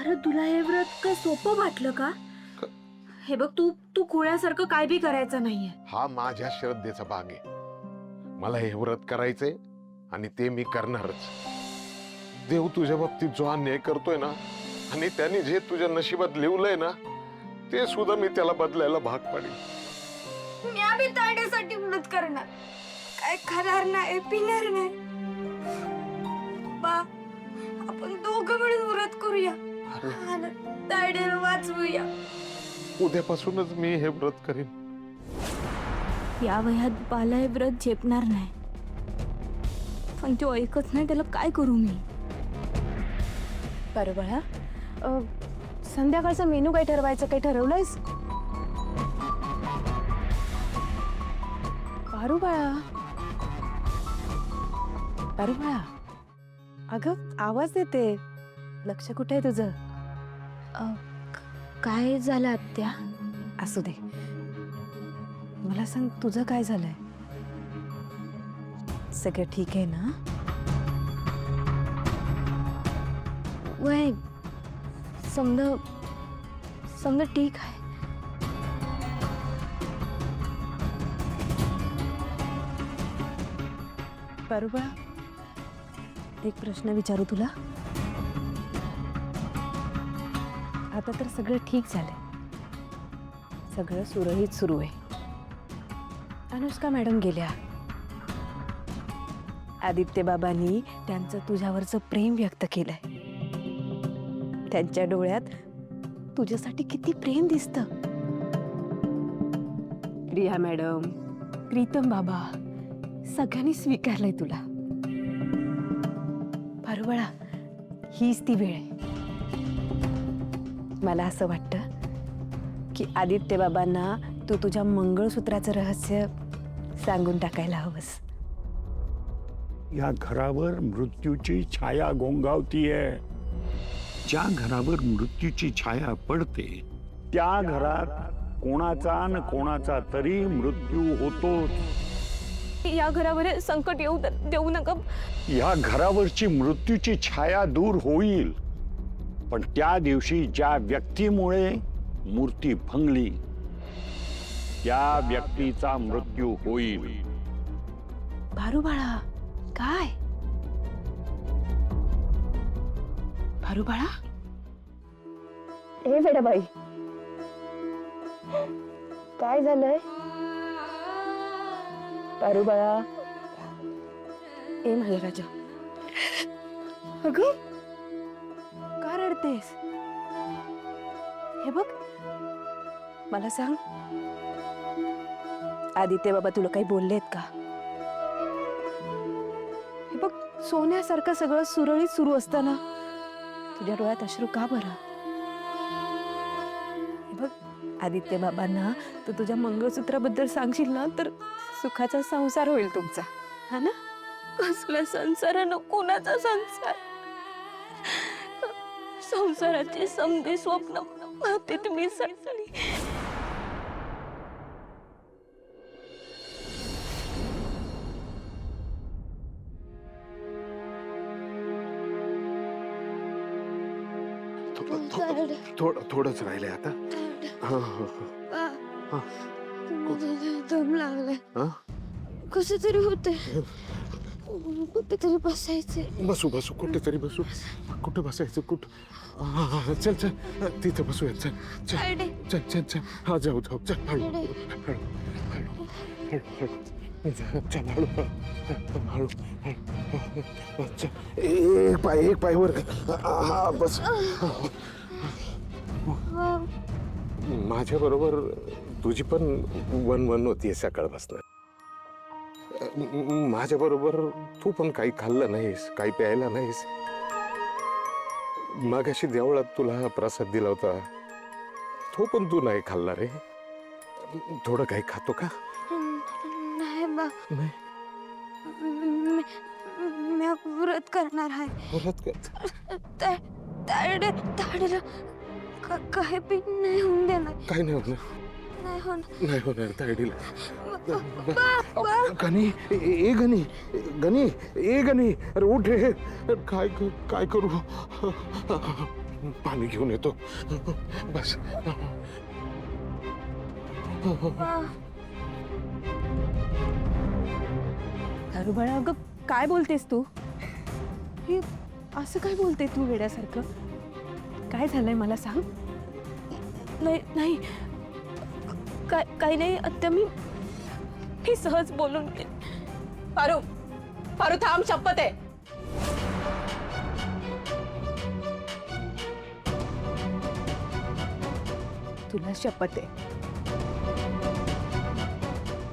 अरे तुला हे व्रत काय सोपं वाटलं का? हे बघ, तू तू खोळ्यासारखं काय बी करायचं नाहीये. हा माझ्या श्रद्धेचा भाग आहे. मला हे व्रत करायचंय आणि ते मी करणारच. देव तुझ्या बाबतीत जो अन्याय करतोय ना, आणि त्याने जे तुझ्या नशिबात लिवलंय ना, ते सुद्धा मी त्याला बदलायला भाग पाडेल. मी आम्ही तायड्यासाठी व्रत करणार. काय खाणार नाही, पिणार नाही. बा, आपण दोघं मिळून व्रत करूया आणि तायड्याला वाचवूया. उद्यापासूनच मी हे व्रत करेन. या वयात बाला हे व्रत झेपणार नाही, पण तो ऐकत नाही. त्याला काय करू मी? बरोबर. संध्याकाळचा मेनू काय ठरवायचं, काही ठरवलंयस? पारू बाळा, पारू बाळा, अगं आवाज येते, लक्ष कुठे आहे तुझं? काय झालं आत्या? असू दे, मला सांग तुझं काय झालंय? सगळं ठीक आहे ना? वय समजा समजा ठीक आहे. पारू बाळा, एक प्रश्न विचारू तुला? आता तर सगळं ठीक झालंय, सगळं सुरळीत सुरू आहे. अनुष्का मॅडम गेल्या, आदित्य बाबांनी त्यांचं तुझ्यावरचं प्रेम व्यक्त केलंय. त्यांच्या डोळ्यात तुझ्यासाठी किती प्रेम दिसतं. प्रिया मॅडम, प्रीतम बाबा सगळ्यांनी स्वीकारलंय तुला. पारू बाळा, हीच ती वेळ आहे. मला असं वाटतं की आदित्य बाबांना तू तुझ्या मंगळसूत्राचं रहस्य सांगून टाकायला हवंस. या घरावर मृत्यूची छाया घोंगावतीये. ज्या घरावर मृत्यूची छाया पडते त्या घरात कोणाचा न कोणाचा तरी मृत्यू होतोच. या घरावर संकट येऊ देऊ नका. या घरावरची मृत्यूची छाया दूर होईल, पण त्या दिवशी ज्या व्यक्तीमुळे मूर्ती भंगली त्या व्यक्तीचा मृत्यू होईल. पारू बाळा, काय? पारू बाळा, ए वेडाबाई, काय झालंय? पारू बाळा, ए माझ्या राजा, अगं का रडतेस? हे बघ, मला सांग, आदित्य बाबा तुला काही बोललेत का? हे बघ, सोन्यासारखं सगळं सुरळीत सुरू असताना तुझ्या डोळ्यात अश्रू का बरं? हे बघ, आदित्य बाबांना तू तुझ्या मंगळसूत्राबद्दल सांगशील ना तर सुखाचा संसार होईल तुमचा, हा ना? कसला संसार, कोणाचा संसार? संसाराची समधी स्वप्न मातीत मिसळली. थोडंच राहिलंय आता. दम लागलाय. कसं तरी होते, कुठेतरी बसायचे. बसू बसू, कुठेतरी बसू. कुठं बसायचं? कुठं? चल चल, तिथं बसूया. चल चल चल चल चल. हा जाऊ जाऊ. चल हळू हळू चल, हळू हळू हळू. चल, एक पाय वर. हा बस. माझ्या बरोबर तुझी पण वन होतीये सकाळपासून. माझ्या बरोबर तू पण काही खाल्लं नाहीस, काही प्यायला नाहीस. मगाशी देवळात तुला प्रसाद दिला होता, तो पण तू नाही खाल्ला रे. थोडं काही खातो का? नाही बा, नाही. मी व्रत करणार आहे. व्रत कर. तायड्याला काय बी नाही होऊन देणार. काय नाही होत. नाही होणार. नाही होणार तायडीला. बा गणी ए गणी गणी ए गणी अरे उठ रे. काय काय करू. पाणी घेऊन येतो. बस. अरे बाळा, अगं काय बोलतेस तू? हे असं काय बोलते तू वेड्यासारखं? काय झालंय मला सांग. नाही नाही काही नाही आत्या. मी सहज बोलून गेले. पारू पारू थांब, शपथ आहे. तुला शपथ आहे.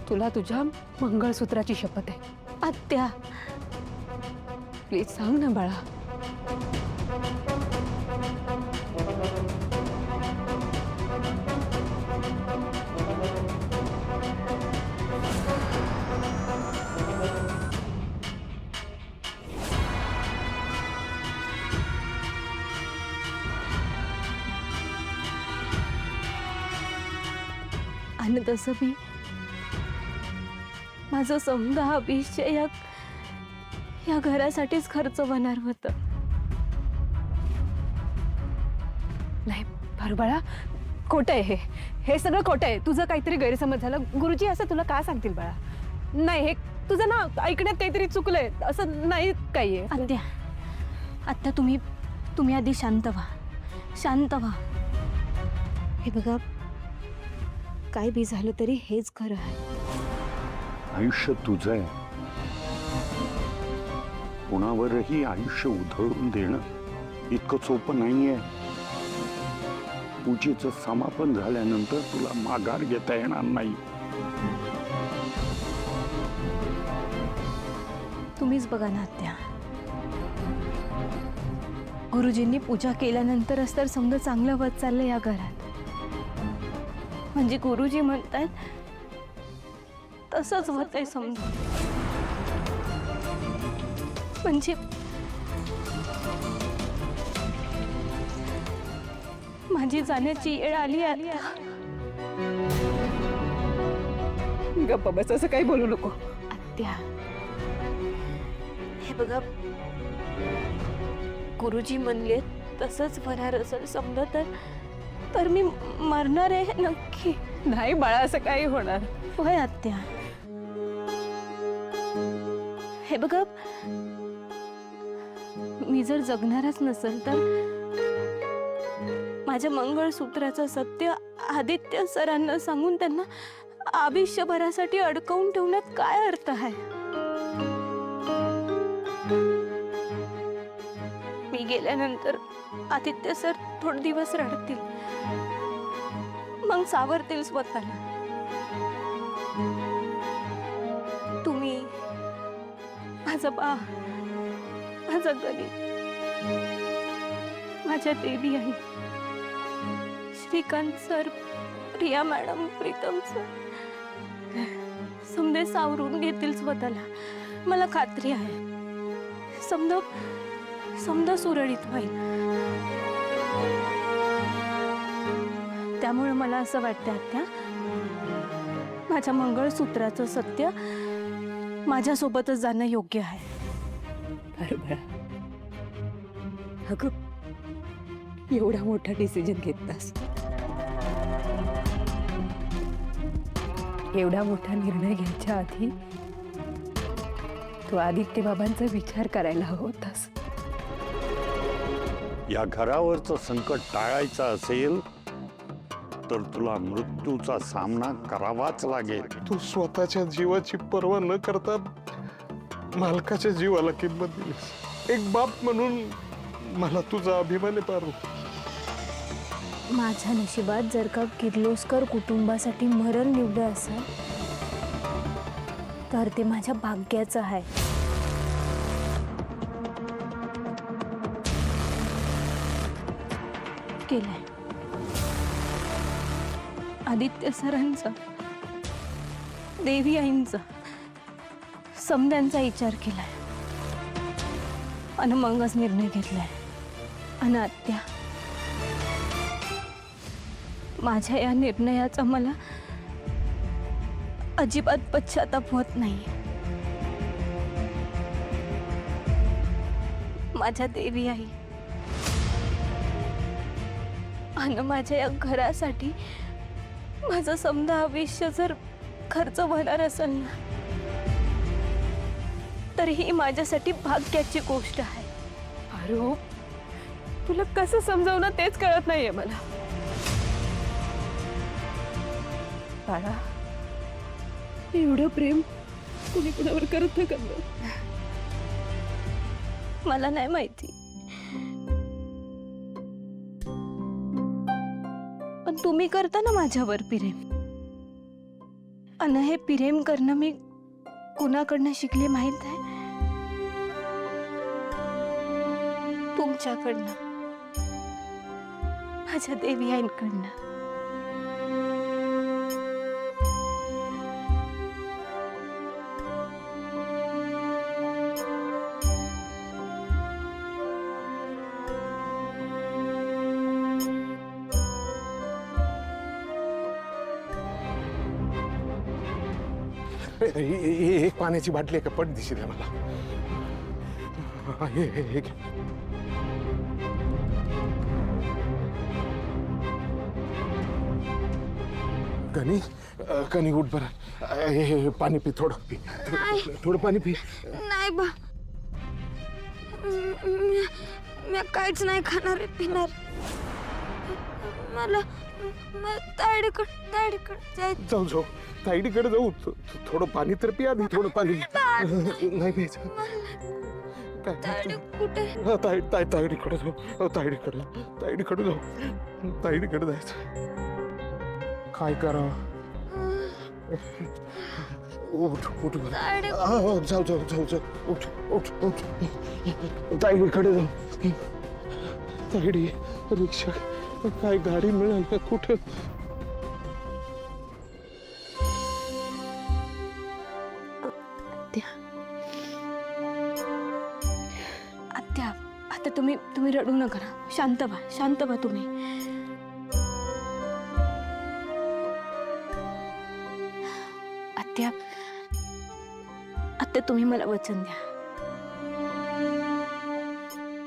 तुला तुझ्या मंगळसूत्राची शपथ आहे. आत्या प्लीज सांग ना बाळा. आणि तसं मी माझं समजा अभिषय या घरासाठीच खर्च होणार होतं. नाही पारू बाळा, खोटं आहे हे. हे सगळं खोटं आहे. तुझं काहीतरी गैरसमज झाला. गुरुजी असं तुला का सांगतील बाळा? नाही, हे तुझं ना ऐकण्यात काहीतरी चुकलंय. असं नाही काही आहे. आत्या आत्या तुम्ही आधी शांत व्हा. शांत व्हा. हे बघा, काय बी झालं तरी हेच खरं आहे. आयुष्य तुझं आहे. कुणावरही आयुष्य उधळून देणं इतकं सोपं नाहीये. पूजेचं समापन झाल्यानंतर तुला माघार घेता येणार नाही. तुम्हीच बघा ना आत्या, गुरुजींनी पूजा केल्यानंतरच तर समजा चांगलं होत चाललंय या घरात. म्हणजे गुरुजी म्हणतात तसंच होतंय समजा. म्हणजे माझी जाण्याची वेळ आली आता. गप्पा बस, असं काही बोलू नको. आत्या हे बघा, गुरुजी म्हणले तसंच होणार असेल समजा तर मी मरणार आहे नक्की. नाही बाळा, असं काही होणार. होय आत्या. हे बघा, मी जर जगणारच नसेल तर माझ्या मंगळसूत्राचं सत्य आदित्य सरांना सांगून त्यांना आयुष्यभरासाठी अडकवून ठेवण्यात काय अर्थ आहे? मी गेल्यानंतर आदित्य सर थोडे दिवस रडतील, मग सावरतील स्वतःला. तुम्ही, माझा बा, माझा गणी, माझ्या देवी आई, Shrikant sir, Priya madam, Pritam sir समजे सावरून घेतील स्वतःला. मला खात्री आहे समजा सुरळीत होईल. त्यामुळे मला असं वाटतं आत्या, माझ्या मंगळसूत्राचं सत्य माझ्यासोबतच जाणं योग्य आहे. बरोबर. अगं, एवढा मोठा डिसिजन घेतलास, एवढा मोठा निर्णय घ्यायच्या आधी तू आदित्य बाबांचा विचार करायला हवा होतास. या घरावरचं संकट टाळायचं असेल तर तुला मृत्यूचा सामना करावाच लागेल. तू स्वतःच्या जीवाची पर्वा न करता मालकाच्या जीवाला किंमत दिलीस. एक बाप म्हणून मला तुझा अभिमान आहे पारू. माझ्या नशिबात जर का किर्लोस्कर कुटुंबासाठी मरण निवडलं असेल तर ते माझ्या भाग्याचं आहे. केलंय आदित्य सरांचा, देवी आईंचा, समद्यांचा विचार केलाय आणि मगच निर्णय घेतलाय. आणि आत्या, माझ्या या निर्णयाचा मला अजिबात पश्चाताप होत नाही. माझ्या देवी आई आणि माझ्या या घरासाठी माझं समजा आयुष्य जर खर्च होणार असेल ना, तर ही माझ्यासाठी भाग्याची गोष्ट आहे. पारू, तुला कसं समजावणं तेच कळत नाहीये मला. बाळा, एवढं प्रेम कुणी कुणावर करत नाही करणार. मला नाही माहिती, पण तुम्ही करता ना माझ्यावर प्रेम. अन हे प्रेम करणं मी कुणाकडनं शिकले माहित आहे? तुमच्याकडनं, माझ्या देवी आईंकडनं. एक पाण्याची बाटली आहे का? पट दिशी द्या मला. हे घे. कनी कनी उठ बरं. हे पाणी पी, थोडं पी, थोडं पाणी पी. नाही बा, मी काहीच नाही खाणार आहे, पिणार. मला तायडीकडे जायचं. जाऊ ताईडीकडे जाऊ. थोडं पाणी तर पी आधी. थोडं पाणी नाही प्यायचं. तायडी कुठे? ताईडीकडे जाऊ. ताईडीकडे जाऊ. ताईडीकडे जायचं. काय करावं? उठ तायडी जाऊ. उठ. ताईडीकडे जाऊ. ताईडी, रिक्षा, काय गाडी मिळाल का कुठं? आत्या, आता तुम्ही रडू नका. शांत व्हा तुम्ही. आत्या तुम्ही मला वचन द्या.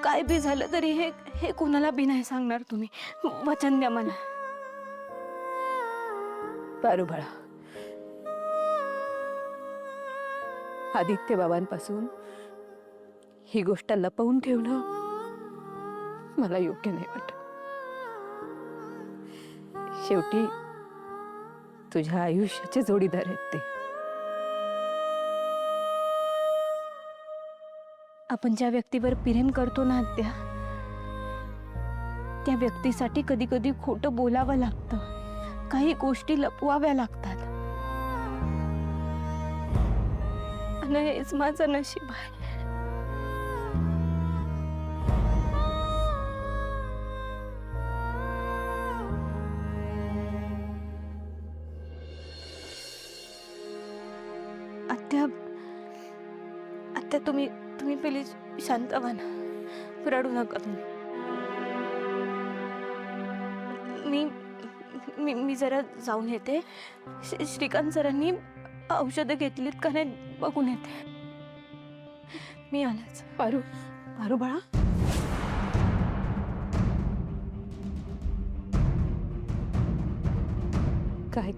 काय बी झालं तरी हे कोणाला बी नाही सांगणार. तुम्ही वचन द्या मला. पारू बाळा, आदित्य बाबांपासून ही गोष्ट लपवून ठेवणं मला योग्य नाही वाटत. शेवटी तुझ्या आयुष्याचे जोडीदार आहेत ते. आपण ज्या व्यक्तीवर प्रेम करतो ना आत्या, त्या व्यक्तीसाठी कधी कधी खोटं बोलावं लागतं. काही गोष्टी लपवाव्या लागतात. आणि हेच माझं नशीब आहे. आत्या, तुम्ही प्लीज शांत व्हा ना. रडू नका तुम्ही. मी जरा जाऊन येते. श्रीकांत सरांनी औषधं घेतलीत का नाही बघून येते. मी आलाच. पारू बाळा,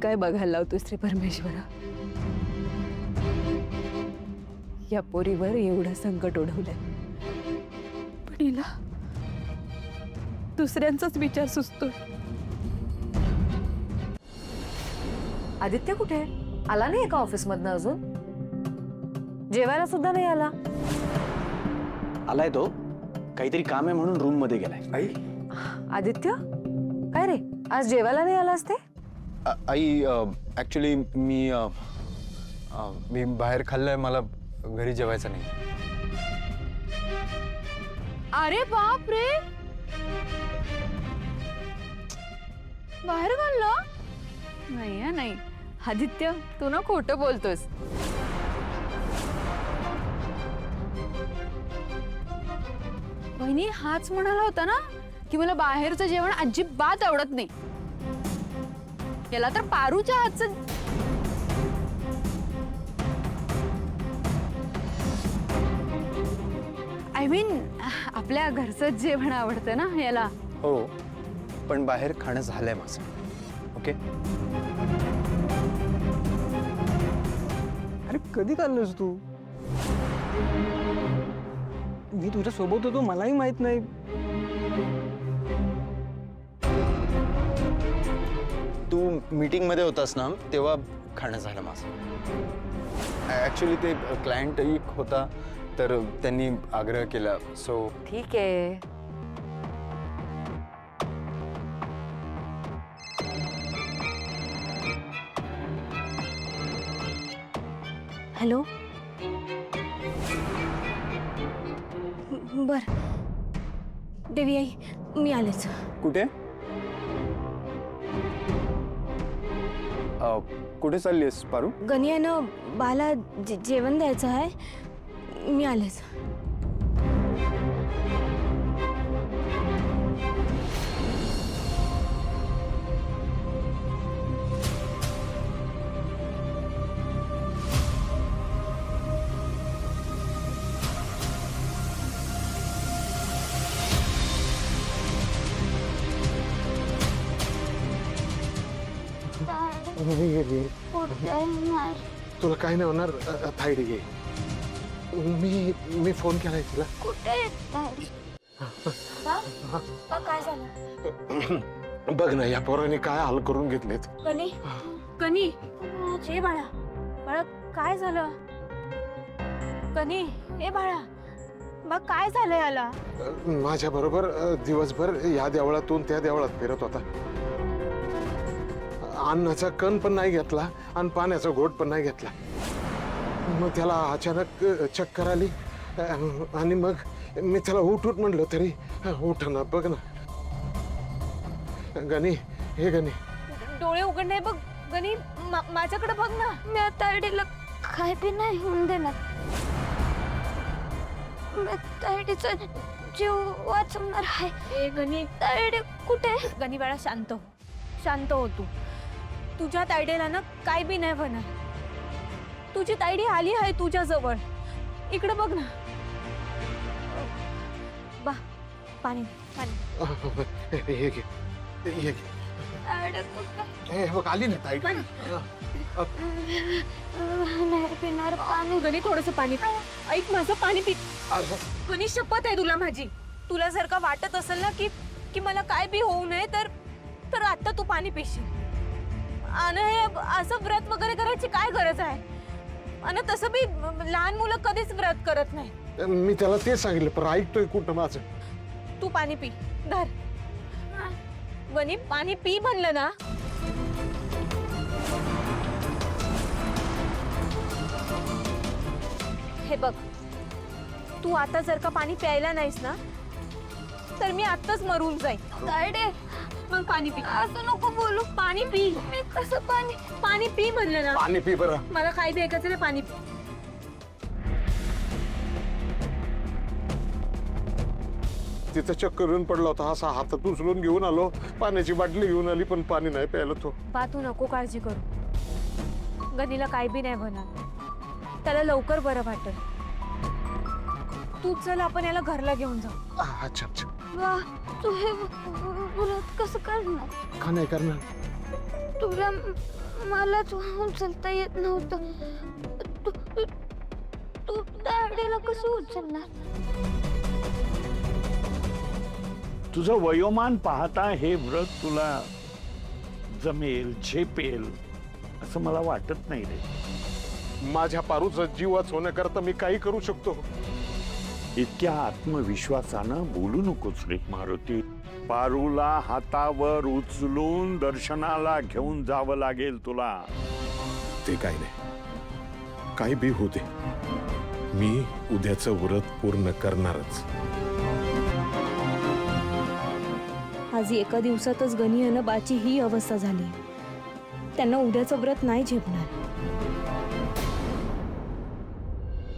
काय बघायला लावतोस रे परमेश्वरा. या पोरीवर एवढं संकट ओढवलंय, पण हिला दुसऱ्यांचाच विचार सुचतोय. आदित्य कुठे आला नाही का ऑफिस मधनं अजून? जेवायला सुद्धा नाही आला. आलाय तो, काहीतरी काम आहे म्हणून रूम मध्ये गेलाय. आई आदित्य, काय रे आज जेवायला नाही आलास ते? आई ऍक्च्युली मी बाहेर खाल्लंय, मला घरी जेवायचं नाही. अरे बाप रे, बाहेर घाललं? नाही आदित्य, तू ना खोटं बोलतोस. बहिणी हाच म्हणाला होता ना की मला बाहेरचं जेवण अजिबात आवडत नाही. याला तर पारूच्या हातचं आय मीन आपल्या घरचं जेवण आवडतं ना याला. हो, पण बाहेर खाणं झालंय माझं. ओके. अरे कधी खाल्लंस तू? मी तुझ्या सोबत होतो, मलाही माहित नाही. तू मीटिंग मध्ये होतास ना, तेव्हा खाणं झालं माझं. ऍक्च्युली ते क्लायंट एक होता, तर त्यांनी आग्रह केला. सो ठीक आहे. हॅलो. बर देवी आई, मी आलेच. कुठे कुठे चाललीस पारू? गणियानं बाला जेवण द्यायचं आहे, मी आलेच. तुला काय नाही होणार. थायडी घे. मी फोन केलाय तिला. कुठे काय झालं? बघ ना, या पोराने काय हाल करून घेतलेत. गणी गणी हे बाळा, बाळा काय झालं? गणी हे बाळा, बघ काय झालं याला? माझ्या बरोबर दिवसभर या देवळातून त्या देवळात फिरत होता. अन्नाचा कण पण नाही घेतला आणि पाण्याचा घोट पण नाही घेतला. मग त्याला अचानक चक्कर आली आणि मग मी त्याला उठ म्हणलं तरी उठना. बघ ना गणी, हे गणी डोळे उघडणे बघ. गणी माझ्याकडे बघ ना. मी आता आयडीला काय बी नाही होऊन देणार. मी तायडीचा जीव वाचवणार आहे. ए गणी, तायडी कुठे? गणी बाळा शांत हो, शांत हो तू. तुझ्या तायडीला ना काय बी नाही होणार. तुझी तायडी आली आहे तुझ्या जवळ. इकडे बघ ना. बा पाणी पाणी. हे घे, हे घे. हे बघ आली ना ताई. पिणार पाणी. गणी थोडस पाणी पी. ऐक माझं, पाणी पी. गणी शपथ आहे तुला माझी. तुला जर का वाटत असेल ना की मला काय बी होऊ नये तर आता तू पाणी पिशील. आणि हे असं व्रत वगैरे करायची काय गरज आहे? आणि तसं बी लहान मुलं कधीच व्रत करत नाही. मी त्याला ते सांगितलं, पण ऐकतोय कुठं माझं. तू पाणी पी. धर गणी, पाणी पी म्हणलं ना. हे बघ, तू आता जर का पाणी प्यायला नाहीस ना तर मी आत्ताच मरून जाईन. तायडे मग पाणी पी. असं नको बोलू. पाणी पी. मी कसं पाणी? पाणी पी म्हणलं ना. पाणी पी बरं. मला काय बी ऐकायचं नाही. पाणी पी. तिथं चक्कर येऊन पडला होता. असा हातात उचलून घेऊन आलो, पाण्याची बाटली घेऊन आली, पण पाणी नाही प्यायला तो. बा तू नको काळजी करू. गणीला काय बी नाही होणार. त्याला लवकर बरं वाटेल. तू चल, आपण याला घरला घेऊन जाऊ. अच्छा अच्छा. वा, तू हे व्रत कसं करणार? का नाही करणार? तुला मलाच उचलता येत नव्हतं. तू तायडीला कसं उचलणार? तुझं वयोमान पाहता हे व्रत तुला जमेल, झेपेल असं मला वाटत नाही रे. माझ्या पारूचा जीव वाचवण्याकरता मी काही करू शकतो. इतक्या आत्मविश्वासानं बोलू नकोस रे मारुती. पारूला हातावर उचलून दर्शनाला घेऊन जावं लागेल तुला. ते काय नाही, काही बी होते, मी उद्याचं व्रत पूर्ण करणारच. आज एका दिवसातच गणी आणि बाची ही अवस्था झाली. त्यांना उद्याचं व्रत नाही झेपणार.